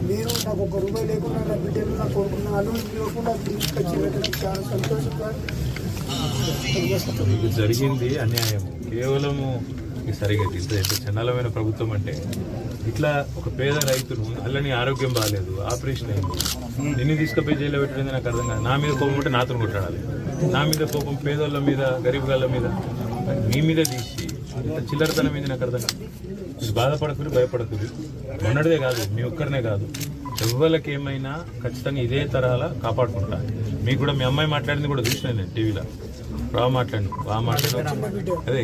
నేను నాకు ₹1 లేకుండా నా బిడ్డలు నా కొడుకున్న వాళ్ళు లేకుండా తీసుకొచ్చి చాలా సంతోషంగా జరిగింది అన్యాయం. కేవలము సరిగా ఇంత చండాలమైన ప్రభుత్వం అంటే ఇట్లా ఒక పేద రైతును అల్లని ఆరోగ్యం బాగాలేదు, ఆపరేషన్ అయింది, నిన్ను తీసుకుపోయి జైల్లో పెట్టింది నాకు అర్థం కాదు. నా మీద కోపం ఉంటే నాతో కొట్టాడాలి, నా మీద కోపం పేదోళ్ళ మీద గరీబ్ గాళ్ళ మీద మీ మీద తీసి ఇంత చిల్లరతనం మీద నాకు అర్థం కాదు. మీరు బాధపడకూడదు, భయపడకూడదు. మొన్నటిదే కాదు, మీ ఒక్కరినే కాదు, ఎవరికి ఏమైనా ఖచ్చితంగా ఇదే తరహాల కాపాడుకుంటా. మీకు కూడా మీ అమ్మాయి మాట్లాడింది కూడా చూసినా నేను టీవీలో. బాగా మాట్లాడి అదే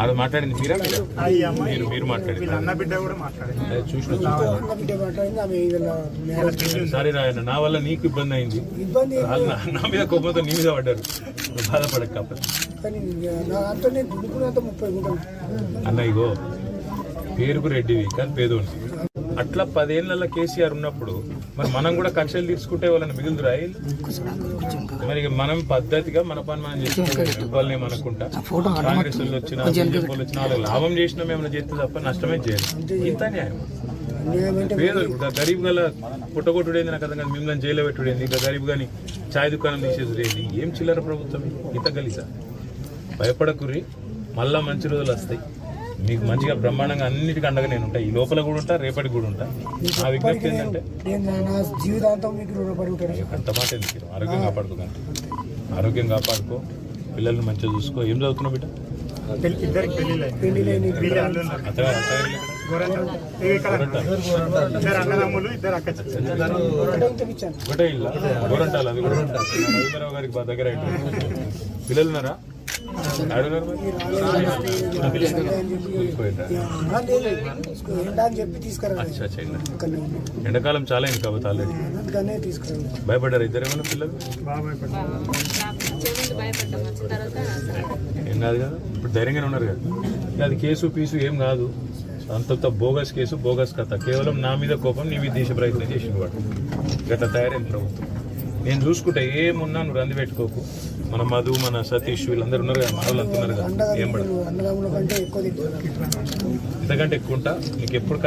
అది మాట్లాడింది మీరా మీరు మాట్లాడింది చూసిన సారీ రాయన్న, నా వల్ల నీకు ఇబ్బంది అయింది, నా మీద కోపంతో నీ మీద పడ్డారు, బాధపడక కాకపోతే అన్న. ఇగో పేరుకు రెడ్డివి కానీ పేదోని అట్లా 10 ఏళ్ళ కేసీఆర్ ఉన్నప్పుడు మరి మనం కూడా కక్షలు తీసుకుంటే వాళ్ళని మిగులుదురా? మరి మనం పద్ధతిగా మన పని మనం చేసుకోవాలి, వాళ్ళని ఏమనుకుంటా. కాంగ్రెస్ వాళ్ళు వచ్చినా బీజేపీ వాళ్ళు వచ్చినా వాళ్ళకి లాభం చేసినా ఏమైనా చేస్తే తప్ప నష్టమే చేయాలి. ఇంత న్యాయం పేదలు. గరీబ్ గల పుట్టగొట్టుడేంది నాకు అర్థం కాదు, మిమ్మల్ని జైల్లో పెట్టుడేంది, ఇంకా గరీబ్ గాని ఛాయ్ దుకాణం తీసేది ఏం చిల్లర ప్రభుత్వం ఇంత గలీసా? భయపడకుర్రి, మళ్ళా మంచి రోజులు వస్తాయి మీకు. మంచిగా బ్రహ్మాండంగా అన్నిటికీ అండగా నేను ఉంటా, ఈ లోపల కూడా ఉంటా, రేపటికి కూడా ఉంటా. నా విజ్ఞప్తి ఏంటంటే అంత మాట ఎందుకు, ఆరోగ్యం కాపాడుకోకండి, ఆరోగ్యం కాపాడుకో, పిల్లల్ని మంచిగా చూసుకో. ఏం చదువుతున్నావు బిడ్డ? ఒకటే ఇల్లు గోరంటాలు, అవి కూడా రవీంద్రరావు గారికి దగ్గర పిల్లలు ఉన్నారా? ఎండాకాలం చాలా అయింది కాబట్టి ఆల్రెడీ భయపడ్డారు ఇద్దరు ఏమన్నా పిల్లలు? ఏం కాదు కదా, ఇప్పుడు ధైర్యంగానే ఉన్నారు కదా. అది కేసు పీసు ఏం కాదు, అంత బోగస్ కేసు, బోగస్ కథ. కేవలం నా మీద కోపం, నీ మీద తీసే ప్రయత్నం చేసిన వాడు గట్లా తయారైన ప్రభుత్వం. నేను చూసుకుంటా, ఏమున్నా నువ్వు రంది పెట్టుకోకు. మన మధు, మన సతీష్ వీళ్ళందరూ ఉన్నారు కదా, మన వాళ్ళు అంటున్నారు కదా, ఏం పడదు, ఇంతకంటే ఎక్కువ ఉంటా. నీకు ఎప్పుడు